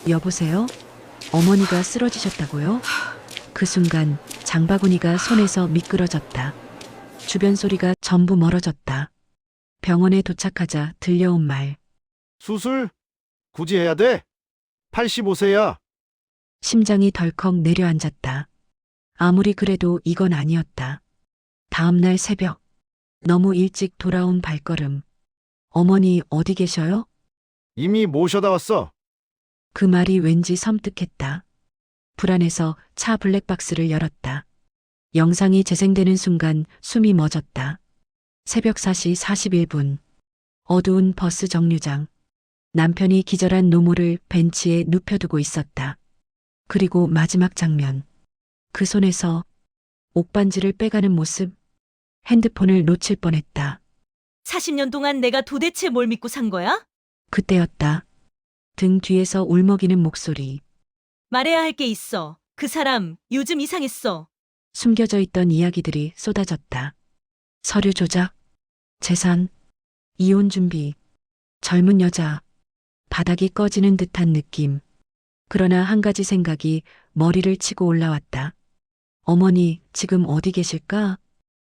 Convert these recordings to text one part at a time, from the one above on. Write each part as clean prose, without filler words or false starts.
여보세요? 어머니가 쓰러지셨다고요? 그 순간 장바구니가 손에서 미끄러졌다. 주변 소리가 전부 멀어졌다. 병원에 도착하자 들려온 말. 수술? 굳이 해야 돼? 85세야. 심장이 덜컥 내려앉았다. 아무리 그래도 이건 아니었다. 다음날 새벽. 너무 일찍 돌아온 발걸음. 어머니 어디 계셔요? 이미 모셔다 왔어. 그 말이 왠지 섬뜩했다. 불안해서 차 블랙박스를 열었다. 영상이 재생되는 순간 숨이 멎었다. 새벽 4시 41분. 어두운 버스 정류장. 남편이 기절한 노모를 벤치에 눕혀두고 있었다. 그리고 마지막 장면. 그 손에서 옥반지를 빼가는 모습. 핸드폰을 놓칠 뻔했다. 40년 동안 내가 도대체 뭘 믿고 산 거야? 그때였다. 등 뒤에서 울먹이는 목소리. 말해야 할 게 있어. 그 사람 요즘 이상했어. 숨겨져 있던 이야기들이 쏟아졌다. 서류 조작, 재산, 이혼 준비, 젊은 여자, 바닥이 꺼지는 듯한 느낌. 그러나 한 가지 생각이 머리를 치고 올라왔다. 어머니, 지금 어디 계실까?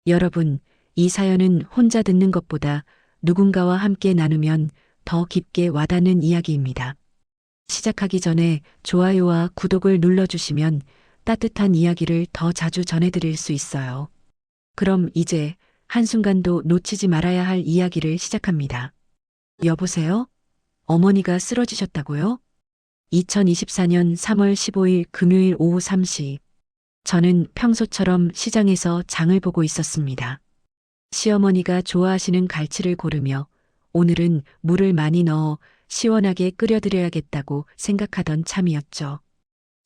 여러분, 이 사연은 혼자 듣는 것보다 누군가와 함께 나누면 더 깊게 와닿는 이야기입니다. 시작하기 전에 좋아요와 구독을 눌러주시면 따뜻한 이야기를 더 자주 전해드릴 수 있어요. 그럼 이제 한순간도 놓치지 말아야 할 이야기를 시작합니다. 여보세요? 어머니가 쓰러지셨다고요? 2024년 3월 15일 금요일 오후 3시. 저는 평소처럼 시장에서 장을 보고 있었습니다. 시어머니가 좋아하시는 갈치를 고르며 오늘은 물을 많이 넣어 시원하게 끓여드려야겠다고 생각하던 참이었죠.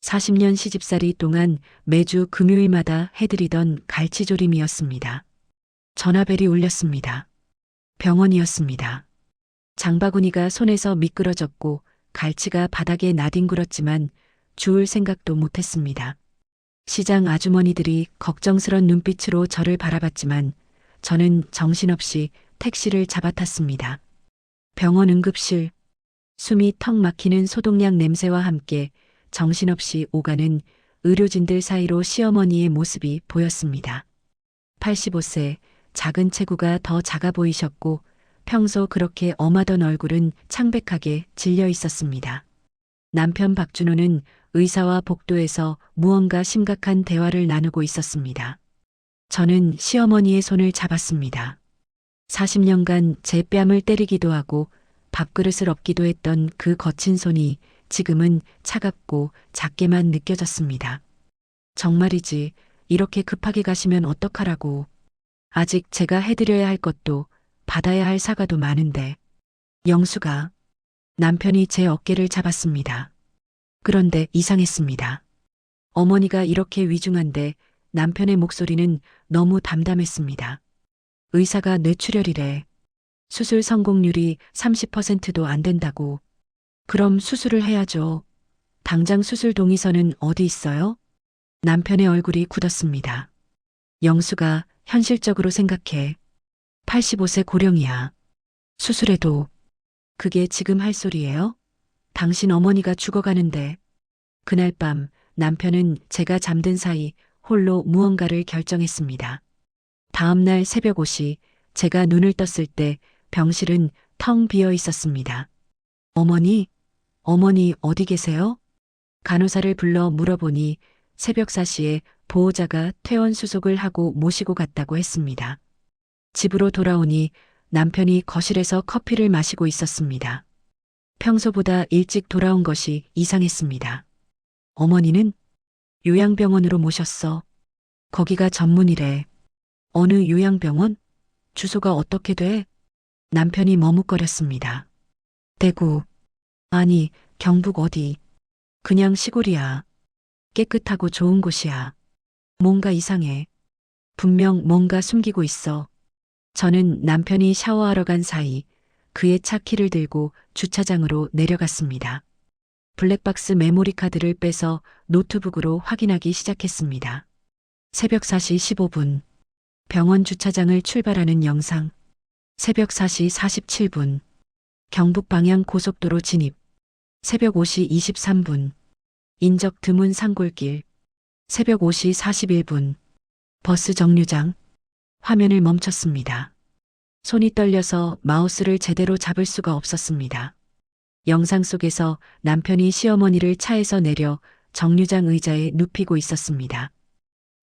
40년 시집살이 동안 매주 금요일마다 해드리던 갈치조림이었습니다. 전화벨이 울렸습니다. 병원이었습니다. 장바구니가 손에서 미끄러졌고 갈치가 바닥에 나뒹굴었지만 주울 생각도 못했습니다. 시장 아주머니들이 걱정스런 눈빛으로 저를 바라봤지만 저는 정신없이 택시를 잡아탔습니다. 병원 응급실, 숨이 턱 막히는 소독약 냄새와 함께 정신없이 오가는 의료진들 사이로 시어머니의 모습이 보였습니다. 85세, 작은 체구가 더 작아 보이셨고 평소 그렇게 엄하던 얼굴은 창백하게 질려 있었습니다. 남편 박준호는 의사와 복도에서 무언가 심각한 대화를 나누고 있었습니다. 저는 시어머니의 손을 잡았습니다. 40년간 제 뺨을 때리기도 하고 밥그릇을 엎기도 했던 그 거친 손이 지금은 차갑고 작게만 느껴졌습니다. 정말이지, 이렇게 급하게 가시면 어떡하라고. 아직 제가 해드려야 할 것도 받아야 할 사과도 많은데. 영수가. 남편이 제 어깨를 잡았습니다. 그런데 이상했습니다. 어머니가 이렇게 위중한데 남편의 목소리는 너무 담담했습니다. 의사가 뇌출혈이래. 수술 성공률이 30%도 안 된다고. 그럼 수술을 해야죠. 당장 수술 동의서는 어디 있어요? 남편의 얼굴이 굳었습니다. 영수가 현실적으로 생각해. 85세 고령이야. 수술해도. 그게 지금 할 소리예요? 당신 어머니가 죽어가는데. 그날 밤 남편은 제가 잠든 사이 홀로 무언가를 결정했습니다. 다음 날 새벽 5시 제가 눈을 떴을 때 병실은 텅 비어 있었습니다. 어머니 어디 계세요? 간호사를 불러 물어보니 새벽 4시에 보호자가 퇴원 수속을 하고 모시고 갔다고 했습니다. 집으로 돌아오니 남편이 거실에서 커피를 마시고 있었습니다. 평소보다 일찍 돌아온 것이 이상했습니다. 어머니는 요양병원으로 모셨어. 거기가 전문이래. 어느 요양병원? 주소가 어떻게 돼? 남편이 머뭇거렸습니다. 대구. 아니, 경북 어디. 그냥 시골이야. 깨끗하고 좋은 곳이야. 뭔가 이상해. 분명 뭔가 숨기고 있어. 저는 남편이 샤워하러 간 사이 그의 차 키를 들고 주차장으로 내려갔습니다. 블랙박스 메모리 카드를 빼서 노트북으로 확인하기 시작했습니다. 새벽 4시 15분. 병원 주차장을 출발하는 영상. 새벽 4시 47분. 경북 방향 고속도로 진입. 새벽 5시 23분. 인적 드문 산골길. 새벽 5시 41분. 버스 정류장. 화면을 멈췄습니다. 손이 떨려서 마우스를 제대로 잡을 수가 없었습니다. 영상 속에서 남편이 시어머니를 차에서 내려 정류장 의자에 눕히고 있었습니다.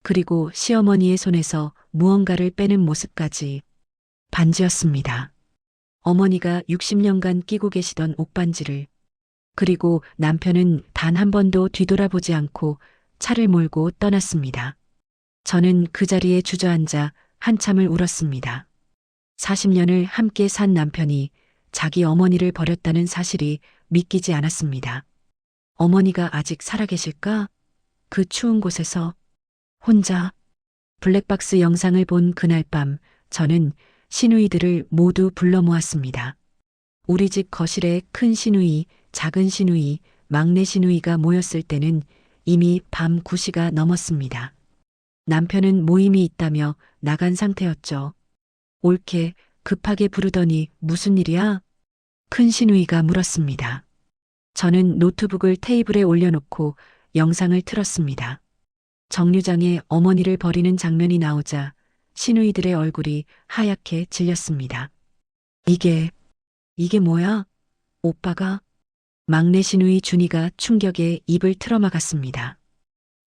그리고 시어머니의 손에서 무언가를 빼는 모습까지. 반지였습니다. 어머니가 60년간 끼고 계시던 옥반지를. 그리고 남편은 단 한 번도 뒤돌아보지 않고 차를 몰고 떠났습니다. 저는 그 자리에 주저앉아 한참을 울었습니다. 40년을 함께 산 남편이 자기 어머니를 버렸다는 사실이 믿기지 않았습니다. 어머니가 아직 살아계실까? 그 추운 곳에서 혼자. 블랙박스 영상을 본 그날 밤 저는 시누이들을 모두 불러 모았습니다. 우리 집 거실에 큰 시누이, 작은 시누이, 막내 시누이가 모였을 때는 이미 밤 9시가 넘었습니다. 남편은 모임이 있다며 나간 상태였죠. 옳게 급하게 부르더니 무슨 일이야? 큰 시누이가 물었습니다. 저는 노트북을 테이블에 올려놓고 영상을 틀었습니다. 정류장에 어머니를 버리는 장면이 나오자 시누이들의 얼굴이 하얗게 질렸습니다. 이게 뭐야? 오빠가? 막내 시누이 준이가 충격에 입을 틀어막았습니다.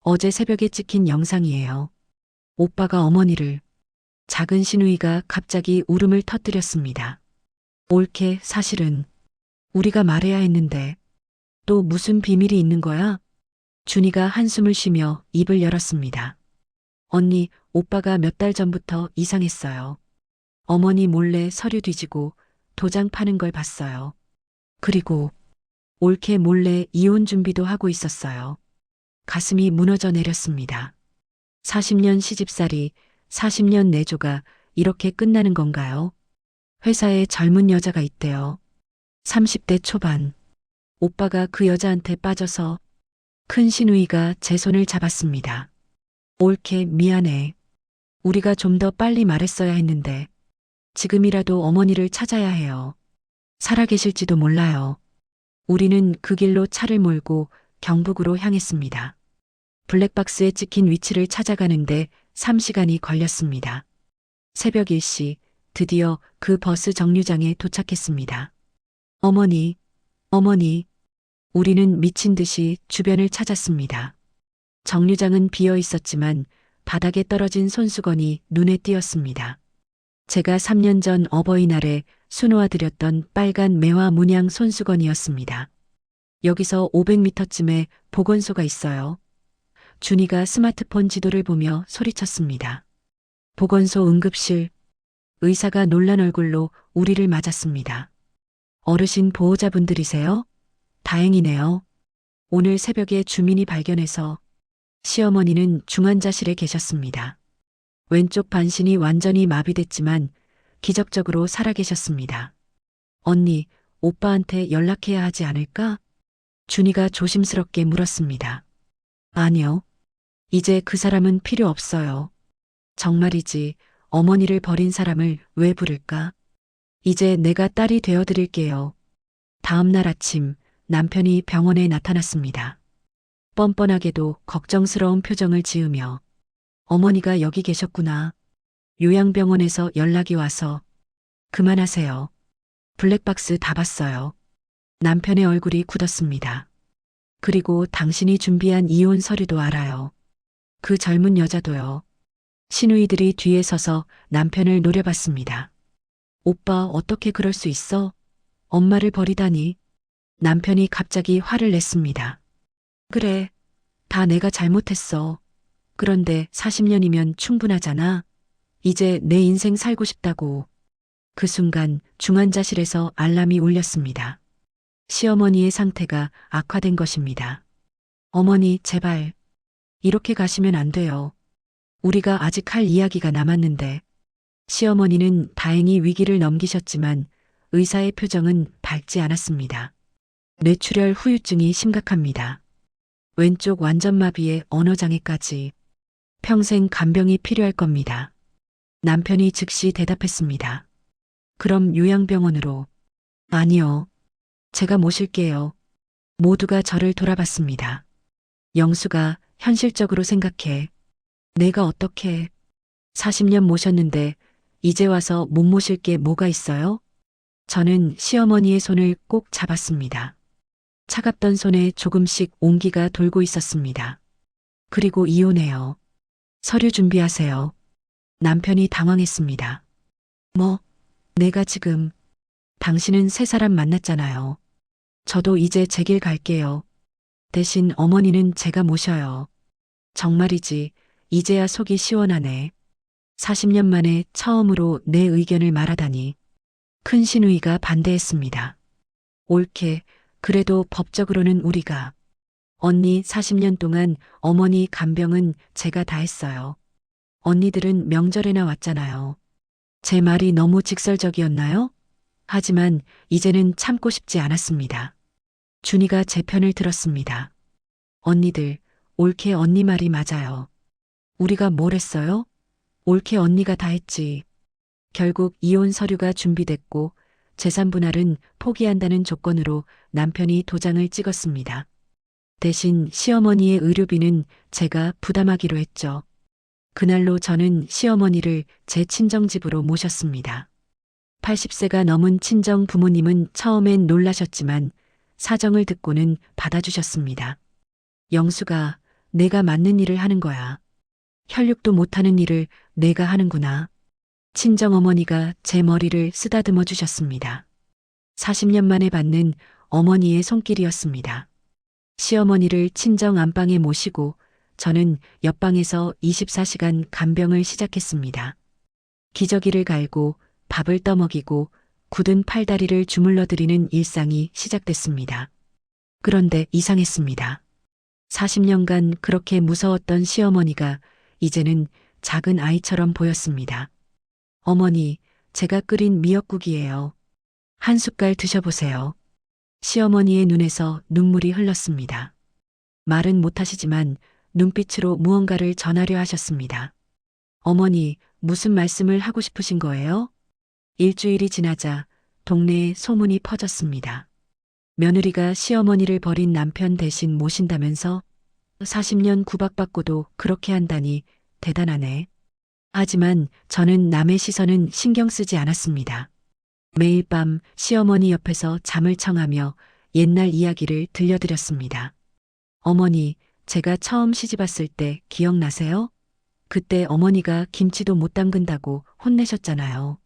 어제 새벽에 찍힌 영상이에요. 오빠가 어머니를. 작은 시누이가 갑자기 울음을 터뜨렸습니다. 옳게 사실은 우리가 말해야 했는데 또 무슨 비밀이 있는 거야? 준이가 한숨을 쉬며 입을 열었습니다. 언니, 오빠가 몇 달 전부터 이상했어요. 어머니 몰래 서류 뒤지고 도장 파는 걸 봤어요. 그리고 옳게 몰래 이혼 준비도 하고 있었어요. 가슴이 무너져 내렸습니다. 40년 시집살이, 40년 내조가 이렇게 끝나는 건가요? 회사에 젊은 여자가 있대요. 30대 초반. 오빠가 그 여자한테 빠져서. 큰 시누이가 제 손을 잡았습니다. 옳게 미안해. 우리가 좀 더 빨리 말했어야 했는데 지금이라도 어머니를 찾아야 해요. 살아계실지도 몰라요. 우리는 그 길로 차를 몰고 경북으로 향했습니다. 블랙박스에 찍힌 위치를 찾아가는데 3시간이 걸렸습니다. 새벽 1시 드디어 그 버스 정류장에 도착했습니다. 어머니, 어머니. 우리는 미친 듯이 주변을 찾았습니다. 정류장은 비어 있었지만 바닥에 떨어진 손수건이 눈에 띄었습니다. 제가 3년 전 어버이날에 수놓아드렸던 빨간 매화 문양 손수건이었습니다. 여기서 500m쯤에 보건소가 있어요. 준이가 스마트폰 지도를 보며 소리쳤습니다. 보건소 응급실. 의사가 놀란 얼굴로 우리를 맞았습니다. 어르신 보호자분들이세요? 다행이네요. 오늘 새벽에 주민이 발견해서. 시어머니는 중환자실에 계셨습니다. 왼쪽 반신이 완전히 마비됐지만 기적적으로 살아계셨습니다. 언니, 오빠한테 연락해야 하지 않을까? 준이가 조심스럽게 물었습니다. 아니요. 이제 그 사람은 필요 없어요. 정말이지 어머니를 버린 사람을 왜 부를까? 이제 내가 딸이 되어드릴게요. 다음 날 아침 남편이 병원에 나타났습니다. 뻔뻔하게도 걱정스러운 표정을 지으며 어머니가 여기 계셨구나. 요양병원에서 연락이 와서. 그만하세요. 블랙박스 다 봤어요. 남편의 얼굴이 굳었습니다. 그리고 당신이 준비한 이혼 서류도 알아요. 그 젊은 여자도요. 시누이들이 뒤에 서서 남편을 노려봤습니다. 오빠 어떻게 그럴 수 있어? 엄마를 버리다니. 남편이 갑자기 화를 냈습니다. 그래, 다 내가 잘못했어. 그런데 40년이면 충분하잖아. 이제 내 인생 살고 싶다고. 그 순간 중환자실에서 알람이 울렸습니다. 시어머니의 상태가 악화된 것입니다. 어머니, 제발. 이렇게 가시면 안 돼요. 우리가 아직 할 이야기가 남았는데. 시어머니는 다행히 위기를 넘기셨지만 의사의 표정은 밝지 않았습니다. 뇌출혈 후유증이 심각합니다. 왼쪽 완전마비에 언어장애까지. 평생 간병이 필요할 겁니다. 남편이 즉시 대답했습니다. 그럼 요양병원으로. 아니요. 제가 모실게요. 모두가 저를 돌아봤습니다. 영수가 현실적으로 생각해. 내가 어떻게 40년 모셨는데 이제 와서 못 모실 게 뭐가 있어요? 저는 시어머니의 손을 꼭 잡았습니다. 차갑던 손에 조금씩 온기가 돌고 있었습니다. 그리고 이혼해요. 서류 준비하세요. 남편이 당황했습니다. 뭐, 내가 지금, 당신은 새 사람 만났잖아요. 저도 이제 제 길 갈게요. 대신 어머니는 제가 모셔요. 정말이지, 이제야 속이 시원하네. 40년 만에 처음으로 내 의견을 말하다니. 큰 시누이가 반대했습니다. 옳게, 그래도 법적으로는 우리가. 언니 40년 동안 어머니 간병은 제가 다 했어요. 언니들은 명절에나 왔잖아요. 제 말이 너무 직설적이었나요? 하지만 이제는 참고 싶지 않았습니다. 준이가 제 편을 들었습니다. 언니들, 옳게 언니 말이 맞아요. 우리가 뭘 했어요? 옳게 언니가 다 했지. 결국 이혼 서류가 준비됐고 재산 분할은 포기한다는 조건으로 남편이 도장을 찍었습니다. 대신 시어머니의 의료비는 제가 부담하기로 했죠. 그날로 저는 시어머니를 제 친정집으로 모셨습니다. 80세가 넘은 친정 부모님은 처음엔 놀라셨지만 사정을 듣고는 받아주셨습니다. 영수가 내가 맞는 일을 하는 거야. 혈육도 못하는 일을 내가 하는구나. 친정어머니가 제 머리를 쓰다듬어 주셨습니다. 40년 만에 받는 어머니의 손길이었습니다. 시어머니를 친정 안방에 모시고 저는 옆방에서 24시간 간병을 시작했습니다. 기저귀를 갈고 밥을 떠먹이고 굳은 팔다리를 주물러 드리는 일상이 시작됐습니다. 그런데 이상했습니다. 40년간 그렇게 무서웠던 시어머니가 이제는 작은 아이처럼 보였습니다. 어머니, 제가 끓인 미역국이에요. 한 숟갈 드셔보세요. 시어머니의 눈에서 눈물이 흘렀습니다. 말은 못하시지만 눈빛으로 무언가를 전하려 하셨습니다. 어머니, 무슨 말씀을 하고 싶으신 거예요? 일주일이 지나자 동네에 소문이 퍼졌습니다. 며느리가 시어머니를 버린 남편 대신 모신다면서 40년 구박받고도 그렇게 한다니 대단하네. 하지만 저는 남의 시선은 신경 쓰지 않았습니다. 매일 밤 시어머니 옆에서 잠을 청하며 옛날 이야기를 들려드렸습니다. 어머니, 제가 처음 시집 왔을 때 기억나세요? 그때 어머니가 김치도 못 담근다고 혼내셨잖아요.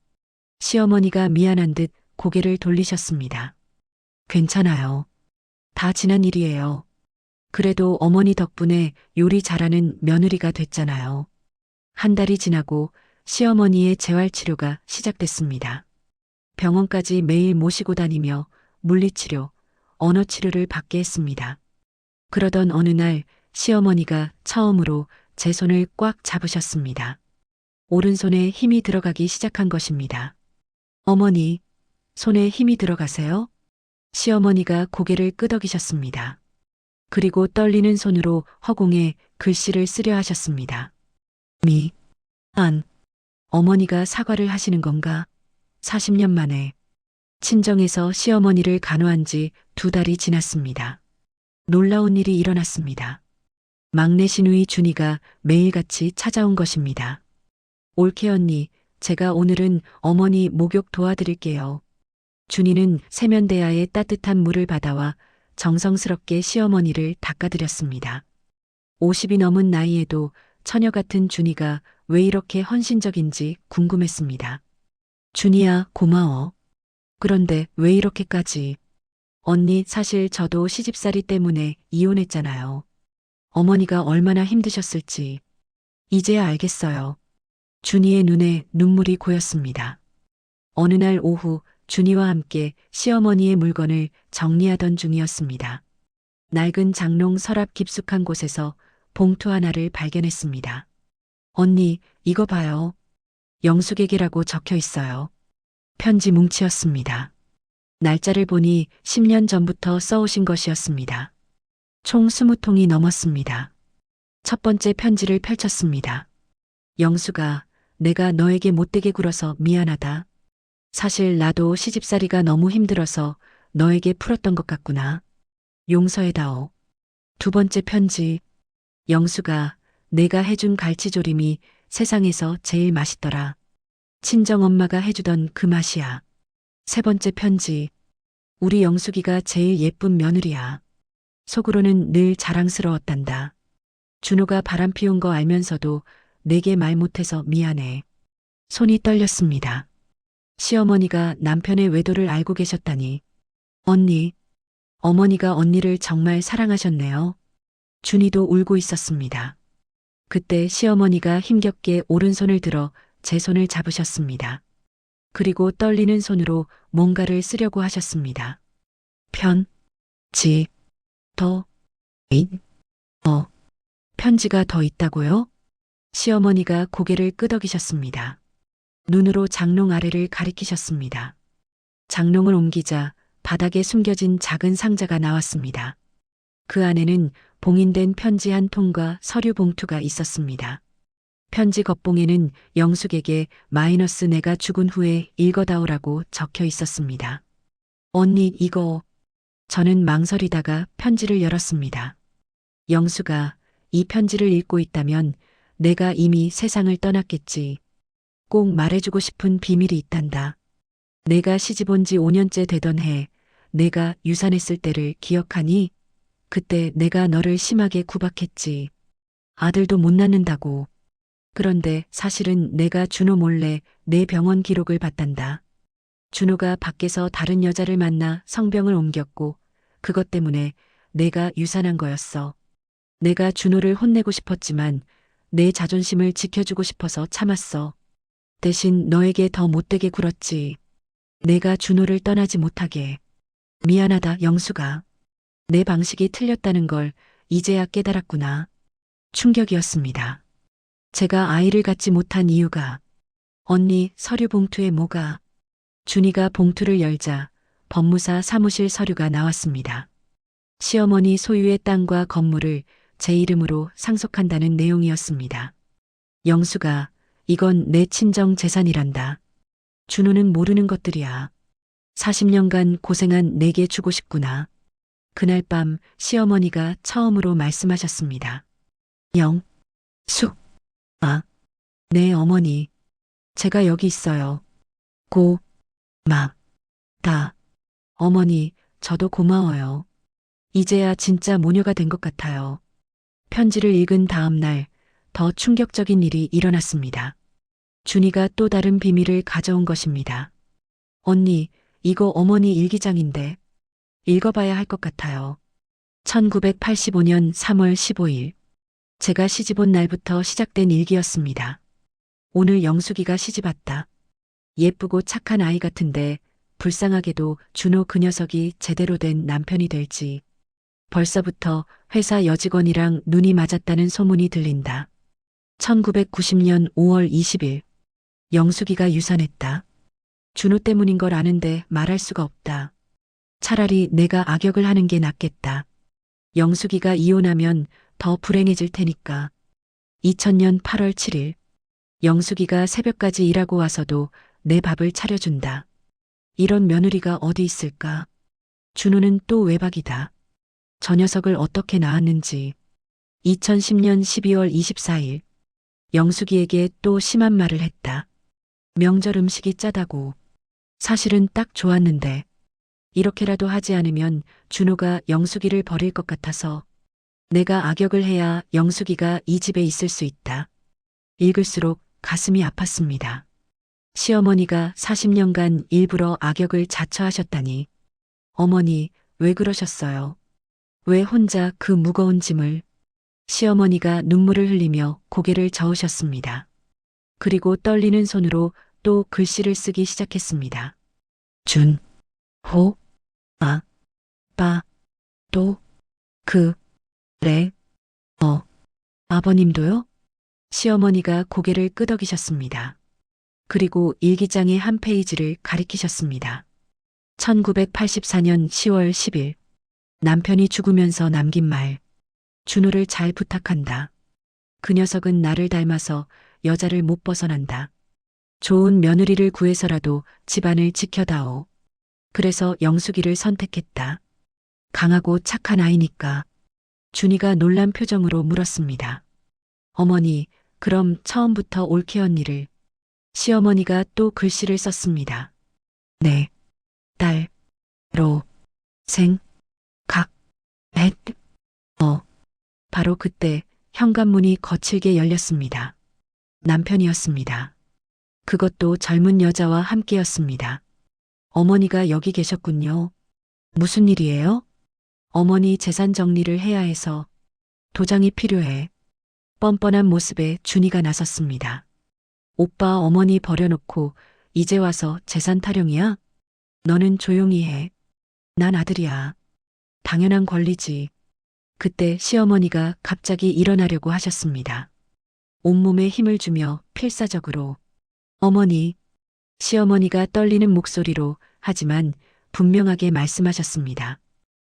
시어머니가 미안한 듯 고개를 돌리셨습니다. 괜찮아요. 다 지난 일이에요. 그래도 어머니 덕분에 요리 잘하는 며느리가 됐잖아요. 한 달이 지나고 시어머니의 재활치료가 시작됐습니다. 병원까지 매일 모시고 다니며 물리치료, 언어치료를 받게 했습니다. 그러던 어느 날 시어머니가 처음으로 제 손을 꽉 잡으셨습니다. 오른손에 힘이 들어가기 시작한 것입니다. 어머니, 손에 힘이 들어가세요? 시어머니가 고개를 끄덕이셨습니다. 그리고 떨리는 손으로 허공에 글씨를 쓰려 하셨습니다. 안. 어머니가 사과를 하시는 건가? 40년 만에. 친정에서 시어머니를 간호한 지 2달이 지났습니다. 놀라운 일이 일어났습니다. 막내 시누이 준이가 매일같이 찾아온 것입니다. 옳게 언니, 제가 오늘은 어머니 목욕 도와드릴게요. 준이는 세면대야에 따뜻한 물을 받아와 정성스럽게 시어머니를 닦아드렸습니다. 50이 넘은 나이에도 처녀 같은 준이가 왜 이렇게 헌신적인지 궁금했습니다. 준이야, 고마워. 그런데 왜 이렇게까지? 언니, 사실 저도 시집살이 때문에 이혼했잖아요. 어머니가 얼마나 힘드셨을지 이제야 알겠어요. 준이의 눈에 눈물이 고였습니다. 어느 날 오후 준이와 함께 시어머니의 물건을 정리하던 중이었습니다. 낡은 장롱 서랍 깊숙한 곳에서 봉투 하나를 발견했습니다. 언니, 이거 봐요. 영숙에게라고 적혀 있어요. 편지 뭉치였습니다. 날짜를 보니 10년 전부터 써오신 것이었습니다. 총 20통이 넘었습니다. 첫 번째 편지를 펼쳤습니다. 영수가, 내가 너에게 못되게 굴어서 미안하다. 사실 나도 시집살이가 너무 힘들어서 너에게 풀었던 것 같구나. 용서해다오. 두 번째 편지. 영수가 내가 해준 갈치조림이 세상에서 제일 맛있더라. 친정엄마가 해주던 그 맛이야. 세 번째 편지. 우리 영숙이가 제일 예쁜 며느리야. 속으로는 늘 자랑스러웠단다. 준호가 바람 피운 거 알면서도 내게 말 못해서 미안해. 손이 떨렸습니다. 시어머니가 남편의 외도를 알고 계셨다니. 언니, 어머니가 언니를 정말 사랑하셨네요. 준이도 울고 있었습니다. 그때 시어머니가 힘겹게 오른손을 들어 제 손을 잡으셨습니다. 그리고 떨리는 손으로 뭔가를 쓰려고 하셨습니다. 편, 지, 더, 편지가 더 있다고요? 시어머니가 고개를 끄덕이셨습니다. 눈으로 장롱 아래를 가리키셨습니다. 장롱을 옮기자 바닥에 숨겨진 작은 상자가 나왔습니다. 그 안에는 봉인된 편지 한 통과 서류 봉투가 있었습니다. 편지 겉봉에는 영숙에게 마이너스 내가 죽은 후에 읽어다오라고 적혀 있었습니다. 언니, 이거. 저는 망설이다가 편지를 열었습니다. 영수가 이 편지를 읽고 있다면 내가 이미 세상을 떠났겠지. 꼭 말해주고 싶은 비밀이 있단다. 내가 시집 온 지 5년째 되던 해, 내가 유산했을 때를 기억하니? 그때 내가 너를 심하게 구박했지. 아들도 못 낳는다고. 그런데 사실은 내가 준호 몰래 내 병원 기록을 봤단다. 준호가 밖에서 다른 여자를 만나 성병을 옮겼고 그것 때문에 내가 유산한 거였어. 내가 준호를 혼내고 싶었지만 내 자존심을 지켜주고 싶어서 참았어. 대신 너에게 더 못되게 굴었지. 내가 준호를 떠나지 못하게. 미안하다, 영수가. 내 방식이 틀렸다는 걸 이제야 깨달았구나. 충격이었습니다. 제가 아이를 갖지 못한 이유가. 언니, 서류 봉투에 뭐가. 준이가 봉투를 열자 법무사 사무실 서류가 나왔습니다. 시어머니 소유의 땅과 건물을 제 이름으로 상속한다는 내용이었습니다. 영수가 이건 내 친정 재산이란다. 준호는 모르는 것들이야. 40년간 고생한 내게 주고 싶구나. 그날 밤 시어머니가 처음으로 말씀하셨습니다. 영숙, 네 어머니. 제가 여기 있어요. 다. 어머니, 저도 고마워요. 이제야 진짜 모녀가 된 것 같아요. 편지를 읽은 다음 날 더 충격적인 일이 일어났습니다. 준이가 또 다른 비밀을 가져온 것입니다. 언니, 이거 어머니 일기장인데 읽어봐야 할 것 같아요. 1985년 3월 15일. 제가 시집 온 날부터 시작된 일기였습니다. 오늘 영숙이가 시집 왔다. 예쁘고 착한 아이 같은데 불쌍하게도 준호 그 녀석이 제대로 된 남편이 될지. 벌써부터 회사 여직원이랑 눈이 맞았다는 소문이 들린다. 1990년 5월 20일. 영숙이가 유산했다. 준호 때문인 걸 아는데 말할 수가 없다. 차라리 내가 악역을 하는 게 낫겠다. 영숙이가 이혼하면 더 불행해질 테니까. 2000년 8월 7일. 영숙이가 새벽까지 일하고 와서도 내 밥을 차려준다. 이런 며느리가 어디 있을까? 준호는 또 외박이다. 저 녀석을 어떻게 낳았는지. 2010년 12월 24일. 영숙이에게 또 심한 말을 했다. 명절 음식이 짜다고. 사실은 딱 좋았는데. 이렇게라도 하지 않으면 준호가 영숙이를 버릴 것 같아서 내가 악역을 해야 영숙이가 이 집에 있을 수 있다. 읽을수록 가슴이 아팠습니다. 시어머니가 40년간 일부러 악역을 자처하셨다니. 어머니, 왜 그러셨어요? 왜 혼자 그 무거운 짐을. 시어머니가 눈물을 흘리며 고개를 저으셨습니다. 그리고 떨리는 손으로 또 글씨를 쓰기 시작했습니다. 준, 호, 그래, 아버님도요? 시어머니가 고개를 끄덕이셨습니다. 그리고 일기장의 한 페이지를 가리키셨습니다. 1984년 10월 10일. 남편이 죽으면서 남긴 말. 준호를 잘 부탁한다. 그 녀석은 나를 닮아서 여자를 못 벗어난다. 좋은 며느리를 구해서라도 집안을 지켜다오. 그래서 영숙이를 선택했다. 강하고 착한 아이니까. 준이가 놀란 표정으로 물었습니다. 어머니, 그럼 처음부터 올케 언니를. 시어머니가 또 글씨를 썼습니다. 네. 딸. 로. 생. 각. 햇. 바로 그때 현관문이 거칠게 열렸습니다. 남편이었습니다. 그것도 젊은 여자와 함께였습니다. 어머니가 여기 계셨군요. 무슨 일이에요? 어머니 재산 정리를 해야 해서 도장이 필요해. 뻔뻔한 모습에 준이가 나섰습니다. 오빠 어머니 버려놓고 이제 와서 재산 타령이야? 너는 조용히 해. 난 아들이야. 당연한 권리지. 그때 시어머니가 갑자기 일어나려고 하셨습니다. 온몸에 힘을 주며 필사적으로. 어머니, 시어머니가 떨리는 목소리로 하지만 분명하게 말씀하셨습니다.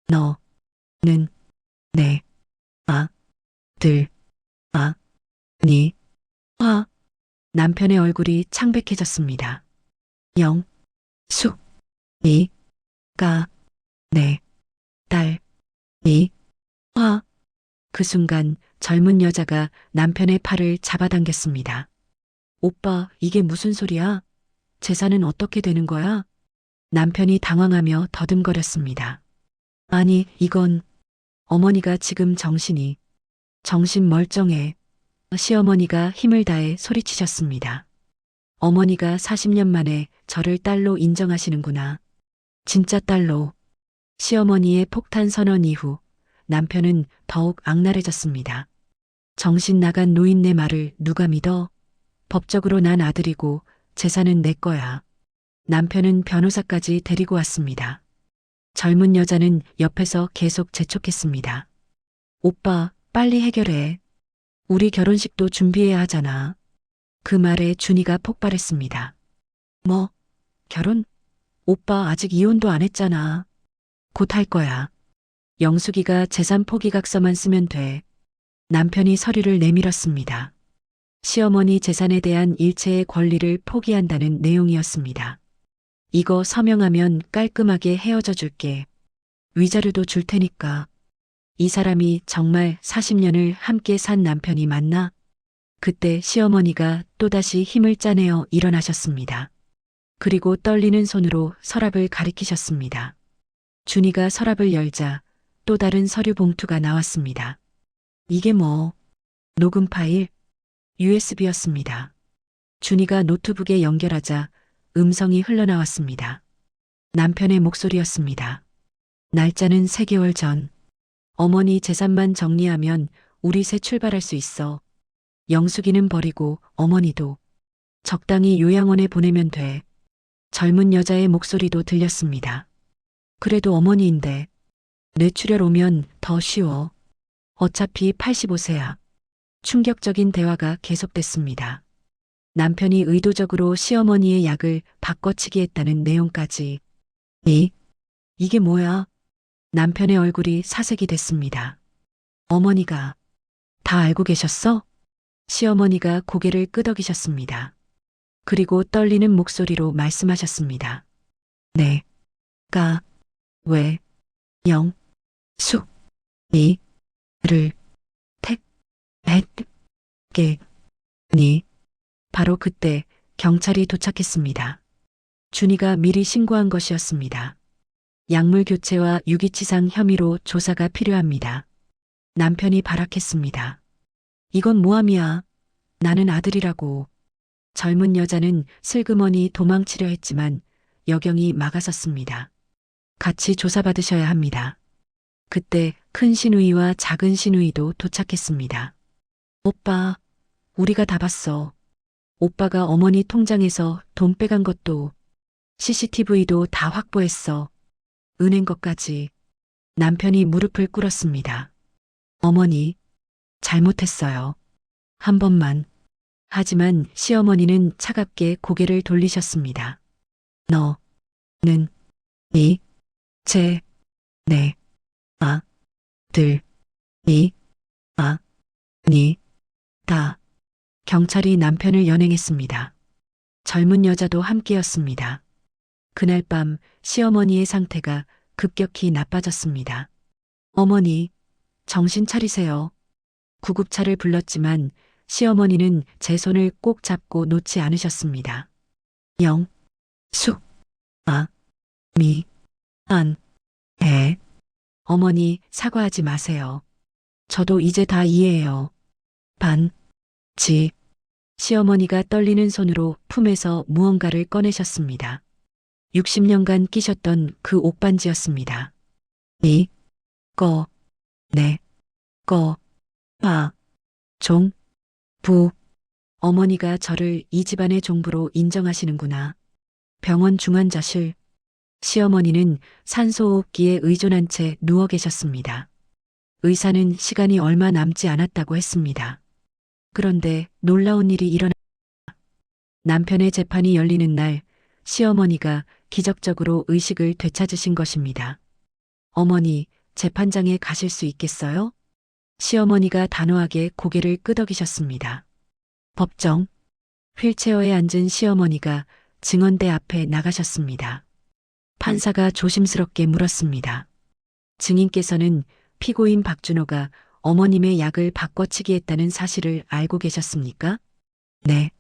너는 내 아들 아니. 남편의 얼굴이 창백해졌습니다. 영숙이가 내 딸이. 그 순간 젊은 여자가 남편의 팔을 잡아당겼습니다. 오빠, 이게 무슨 소리야? 재산은 어떻게 되는 거야? 남편이 당황하며 더듬거렸습니다. 아니, 이건 어머니가 지금 정신 멀쩡해. 시어머니가 힘을 다해 소리치셨습니다. 어머니가 40년 만에 저를 딸로 인정하시는구나. 진짜 딸로. 시어머니의 폭탄 선언 이후 남편은 더욱 악랄해졌습니다. 정신 나간 노인네 말을 누가 믿어? 법적으로 난 아들이고 재산은 내 거야. 남편은 변호사까지 데리고 왔습니다. 젊은 여자는 옆에서 계속 재촉했습니다. 오빠, 빨리 해결해. 우리 결혼식도 준비해야 하잖아. 그 말에 준이가 폭발했습니다. 뭐? 결혼? 오빠 아직 이혼도 안 했잖아. 곧 할 거야. 영숙이가 재산 포기각서만 쓰면 돼. 남편이 서류를 내밀었습니다. 시어머니 재산에 대한 일체의 권리를 포기한다는 내용이었습니다. 이거 서명하면 깔끔하게 헤어져 줄게. 위자료도 줄 테니까. 이 사람이 정말 40년을 함께 산 남편이 맞나? 그때 시어머니가 또다시 힘을 짜내어 일어나셨습니다. 그리고 떨리는 손으로 서랍을 가리키셨습니다. 준이가 서랍을 열자 또 다른 서류 봉투가 나왔습니다. 이게 뭐? 녹음 파일? USB였습니다. 준이가 노트북에 연결하자 음성이 흘러나왔습니다. 남편의 목소리였습니다. 날짜는 3개월 전. 어머니 재산만 정리하면 우리 새 출발할 수 있어. 영숙이는 버리고 어머니도 적당히 요양원에 보내면 돼. 젊은 여자의 목소리도 들렸습니다. 그래도 어머니인데 뇌출혈 오면 더 쉬워. 어차피 85세야. 충격적인 대화가 계속됐습니다. 남편이 의도적으로 시어머니의 약을 바꿔치기 했다는 내용까지. 이게 뭐야? 남편의 얼굴이 사색이 됐습니다. 어머니가 다 알고 계셨어? 시어머니가 고개를 끄덕이셨습니다. 그리고 떨리는 목소리로 말씀하셨습니다. 내가 왜 영숙이를 택했겠니? 바로 그때 경찰이 도착했습니다. 준이가 미리 신고한 것이었습니다. 약물 교체와 유기치상 혐의로 조사가 필요합니다. 남편이 발악했습니다. 이건 모함이야. 나는 아들이라고. 젊은 여자는 슬그머니 도망치려 했지만 여경이 막아섰습니다. 같이 조사받으셔야 합니다. 그때 큰 시누이와 작은 시누이도 도착했습니다. 오빠, 우리가 다 봤어. 오빠가 어머니 통장에서 돈 빼간 것도 CCTV도 다 확보했어. 은행 것까지. 남편이 무릎을 꿇었습니다. 어머니, 잘못했어요. 한 번만. 하지만 시어머니는 차갑게 고개를 돌리셨습니다. 너는 이제 내 아들이 아니다. 경찰이 남편을 연행했습니다. 젊은 여자도 함께였습니다. 그날 밤 시어머니의 상태가 급격히 나빠졌습니다. 어머니, 정신 차리세요. 구급차를 불렀지만 시어머니는 제 손을 꼭 잡고 놓지 않으셨습니다. 수, 아, 미, 안, 해. 어머니, 사과하지 마세요. 저도 이제 다 이해해요. 시어머니가 떨리는 손으로 품에서 무언가를 꺼내셨습니다. 60년간 끼셨던 그 옥반지였습니다. 어머니가 저를 이 집안의 종부로 인정하시는구나. 병원 중환자실. 시어머니는 산소호흡기에 의존한 채 누워 계셨습니다. 의사는 시간이 얼마 남지 않았다고 했습니다. 그런데 놀라운 일이 일어나 남편의 재판이 열리는 날 시어머니가 기적적으로 의식을 되찾으신 것입니다. 어머니, 재판장에 가실 수 있겠어요? 시어머니가 단호하게 고개를 끄덕이셨습니다. 법정. 휠체어에 앉은 시어머니가 증언대 앞에 나가셨습니다. 판사가 조심스럽게 물었습니다. 증인께서는 피고인 박준호가 어머님의 약을 바꿔치기 했다는 사실을 알고 계셨습니까? 네.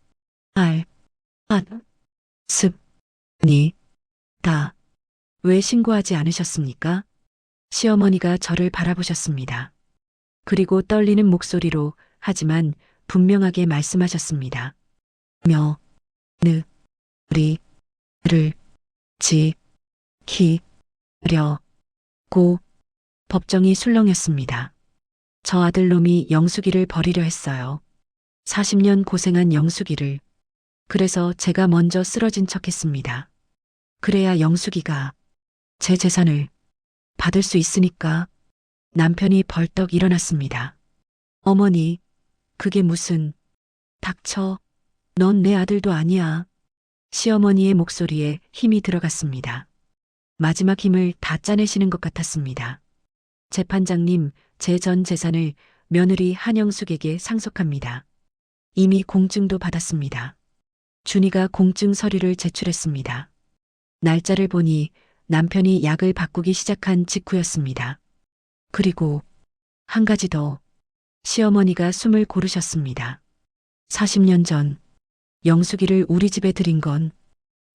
왜 신고하지 않으셨습니까? 시어머니가 저를 바라보셨습니다. 그리고 떨리는 목소리로 하지만 분명하게 말씀하셨습니다. 법정이 술렁였습니다. 저 아들놈이 영숙이를 버리려 했어요. 40년 고생한 영숙이를. 그래서 제가 먼저 쓰러진 척했습니다. 그래야 영숙이가 제 재산을 받을 수 있으니까. 남편이 벌떡 일어났습니다. 어머니, 그게 무슨. 닥쳐. 넌 내 아들도 아니야. 시어머니의 목소리에 힘이 들어갔습니다. 마지막 힘을 다 짜내시는 것 같았습니다. 재판장님, 제 전 재산을 며느리 한영숙에게 상속합니다. 이미 공증도 받았습니다. 준이가 공증 서류를 제출했습니다. 날짜를 보니 남편이 약을 바꾸기 시작한 직후였습니다. 그리고 한 가지 더. 시어머니가 숨을 고르셨습니다. 40년 전 영숙이를 우리 집에 들인 건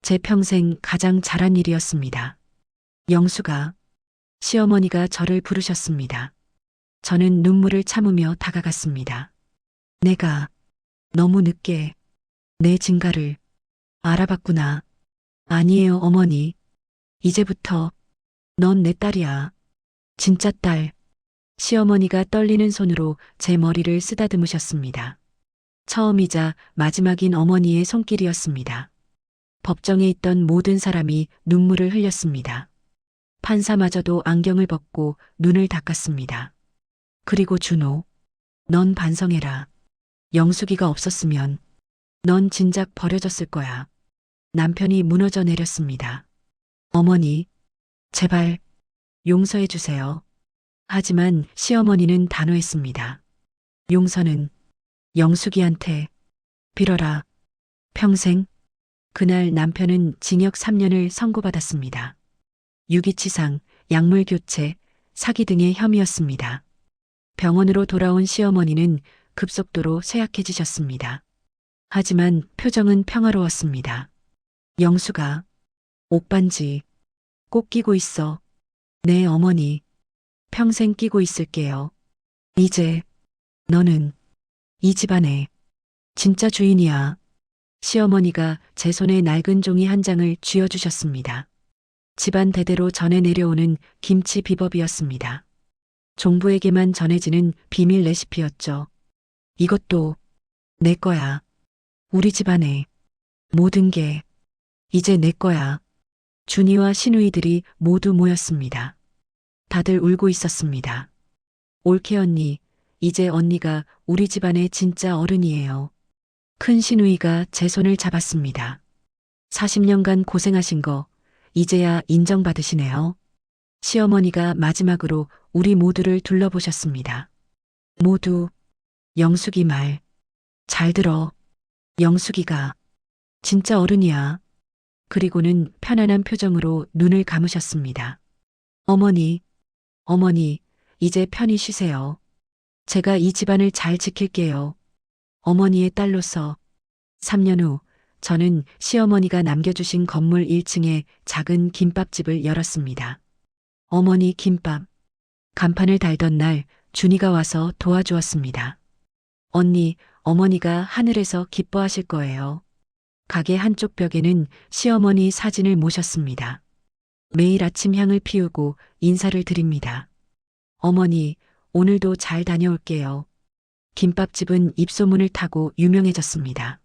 제 평생 가장 잘한 일이었습니다. 영숙아. 시어머니가 저를 부르셨습니다. 저는 눈물을 참으며 다가갔습니다. 내가 너무 늦게 내 진가를 알아봤구나. 아니에요, 어머니. 이제부터 넌 내 딸이야. 진짜 딸. 시어머니가 떨리는 손으로 제 머리를 쓰다듬으셨습니다. 처음이자 마지막인 어머니의 손길이었습니다. 법정에 있던 모든 사람이 눈물을 흘렸습니다. 판사마저도 안경을 벗고 눈을 닦았습니다. 그리고 준호, 넌 반성해라. 영숙이가 없었으면 넌 진작 버려졌을 거야. 남편이 무너져 내렸습니다. 어머니, 제발 용서해 주세요. 하지만 시어머니는 단호했습니다. 용서는 영숙이한테 빌어라. 평생. 그날 남편은 징역 3년을 선고받았습니다. 유기치상, 약물 교체, 사기 등의 혐의였습니다. 병원으로 돌아온 시어머니는 급속도로 쇠약해지셨습니다. 하지만 표정은 평화로웠습니다. 영숙아, 옥반지 꼭 끼고 있어. 네, 어머니. 평생 끼고 있을게요. 이제 너는 이 집안의 진짜 주인이야. 시어머니가 제 손에 낡은 종이 한 장을 쥐어주셨습니다. 집안 대대로 전해 내려오는 김치 비법이었습니다. 종부에게만 전해지는 비밀 레시피였죠. 이것도 내 거야. 우리 집안의 모든 게 이제 내 거야. 준이와 시누이들이 모두 모였습니다. 다들 울고 있었습니다. 올케 언니, 이제 언니가 우리 집안의 진짜 어른이에요. 큰 시누이가 제 손을 잡았습니다. 40년간 고생하신 거 이제야 인정받으시네요. 시어머니가 마지막으로 우리 모두를 둘러보셨습니다. 모두 영숙이 말 잘 들어. 영숙이가 진짜 어른이야. 그리고는 편안한 표정으로 눈을 감으셨습니다. 어머니, 어머니, 이제 편히 쉬세요. 제가 이 집안을 잘 지킬게요. 어머니의 딸로서 3년 후 저는 시어머니가 남겨주신 건물 1층에 작은 김밥집을 열었습니다. 어머니 김밥. 간판을 달던 날 준이가 와서 도와주었습니다. 언니, 어머니가 하늘에서 기뻐하실 거예요. 가게 한쪽 벽에는 시어머니 사진을 모셨습니다. 매일 아침 향을 피우고 인사를 드립니다. 어머니, 오늘도 잘 다녀올게요. 김밥집은 입소문을 타고 유명해졌습니다.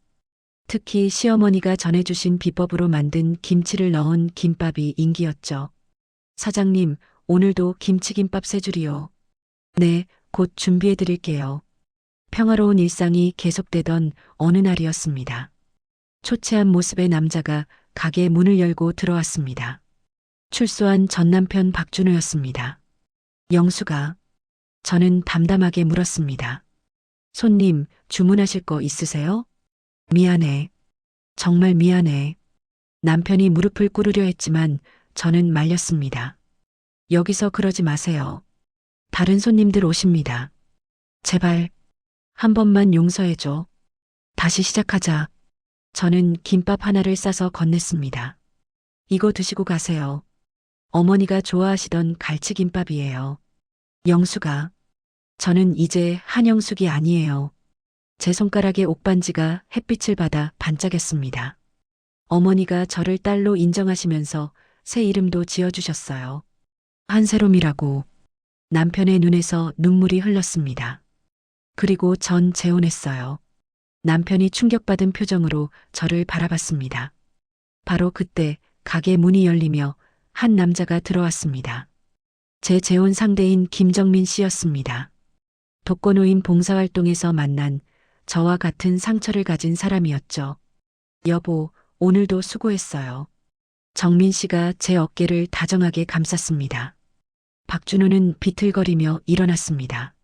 특히 시어머니가 전해주신 비법으로 만든 김치를 넣은 김밥이 인기였죠. 사장님, 오늘도 김치김밥 세 줄이요. 네, 곧 준비해 드릴게요. 평화로운 일상이 계속되던 어느 날이었습니다. 초췌한 모습의 남자가 가게 문을 열고 들어왔습니다. 출소한 전 남편 박준호였습니다. 영수가. 저는 담담하게 물었습니다. 손님, 주문하실 거 있으세요? 미안해. 정말 미안해. 남편이 무릎을 꿇으려 했지만 저는 말렸습니다. 여기서 그러지 마세요. 다른 손님들 오십니다. 제발, 한 번만 용서해줘. 다시 시작하자. 저는 김밥 하나를 싸서 건넸습니다. 이거 드시고 가세요. 어머니가 좋아하시던 갈치김밥이에요. 영수가. 저는 이제 한영숙이 아니에요. 제 손가락에 옥반지가 햇빛을 받아 반짝였습니다. 어머니가 저를 딸로 인정하시면서 새 이름도 지어주셨어요. 한세롬이라고. 남편의 눈에서 눈물이 흘렀습니다. 그리고 전 재혼했어요. 남편이 충격받은 표정으로 저를 바라봤습니다. 바로 그때 가게 문이 열리며 한 남자가 들어왔습니다. 제 재혼 상대인 김정민 씨였습니다. 독거노인 봉사활동에서 만난 저와 같은 상처를 가진 사람이었죠. 여보, 오늘도 수고했어요. 정민 씨가 제 어깨를 다정하게 감쌌습니다. 박준호는 비틀거리며 일어났습니다.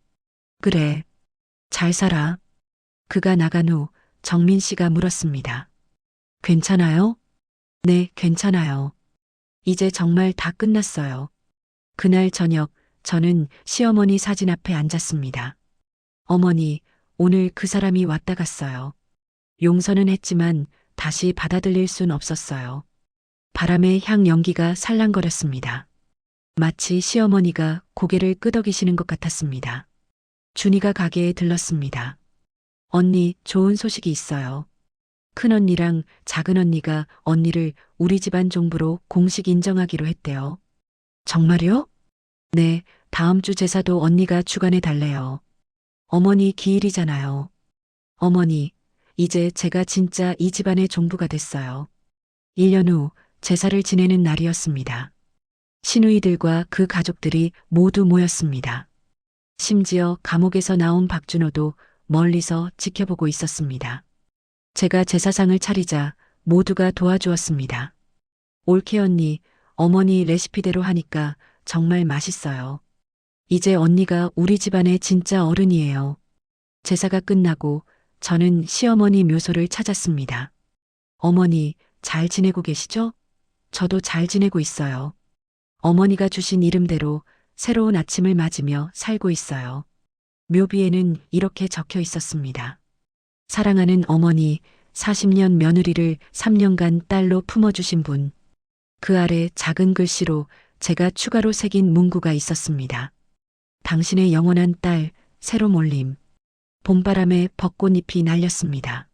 그래, 잘 살아. 그가 나간 후 정민 씨가 물었습니다. 괜찮아요? 네, 괜찮아요. 이제 정말 다 끝났어요. 그날 저녁 저는 시어머니 사진 앞에 앉았습니다. 어머니, 오늘 그 사람이 왔다 갔어요. 용서는 했지만 다시 받아들일 순 없었어요. 바람에 향 연기가 살랑거렸습니다. 마치 시어머니가 고개를 끄덕이시는 것 같았습니다. 준이가 가게에 들렀습니다. 언니, 좋은 소식이 있어요. 큰언니랑 작은언니가 언니를 우리 집안 종부로 공식 인정하기로 했대요. 정말요? 네, 다음 주 제사도 언니가 주관해 달래요. 어머니 기일이잖아요. 어머니, 이제 제가 진짜 이 집안의 종부가 됐어요. 1년 후 제사를 지내는 날이었습니다. 시누이들과 그 가족들이 모두 모였습니다. 심지어 감옥에서 나온 박준호도 멀리서 지켜보고 있었습니다. 제가 제사상을 차리자 모두가 도와주었습니다. 올케 언니, 어머니 레시피대로 하니까 정말 맛있어요. 이제 언니가 우리 집안의 진짜 어른이에요. 제사가 끝나고 저는 시어머니 묘소를 찾았습니다. 어머니, 잘 지내고 계시죠? 저도 잘 지내고 있어요. 어머니가 주신 이름대로 새로운 아침을 맞으며 살고 있어요. 묘비에는 이렇게 적혀 있었습니다. 사랑하는 어머니, 40년 며느리를 3년간 딸로 품어주신 분. 그 아래 작은 글씨로 제가 추가로 새긴 문구가 있었습니다. 당신의 영원한 딸, 새로 몰림. 봄바람에 벚꽃잎이 날렸습니다.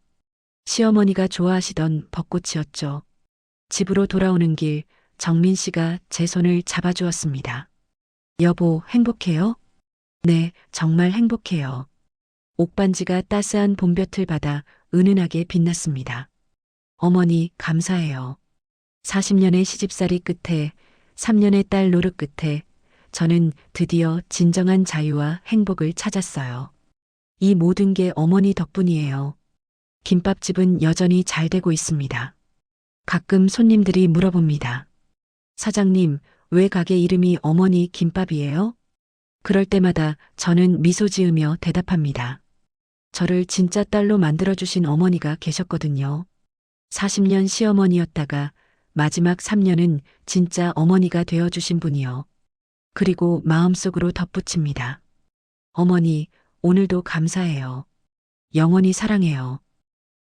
시어머니가 좋아하시던 벚꽃이었죠. 집으로 돌아오는 길 정민 씨가 제 손을 잡아주었습니다. 여보, 행복해요? 네, 정말 행복해요. 옥반지가 따스한 봄볕을 받아 은은하게 빛났습니다. 어머니, 감사해요. 40년의 시집살이 끝에 3년의 딸 노릇 끝에 저는 드디어 진정한 자유와 행복을 찾았어요. 이 모든 게 어머니 덕분이에요. 김밥집은 여전히 잘 되고 있습니다. 가끔 손님들이 물어봅니다. 사장님, 왜 가게 이름이 어머니 김밥이에요? 그럴 때마다 저는 미소 지으며 대답합니다. 저를 진짜 딸로 만들어주신 어머니가 계셨거든요. 40년 시어머니였다가 마지막 3년은 진짜 어머니가 되어주신 분이요. 그리고 마음속으로 덧붙입니다. 어머니, 오늘도 감사해요. 영원히 사랑해요.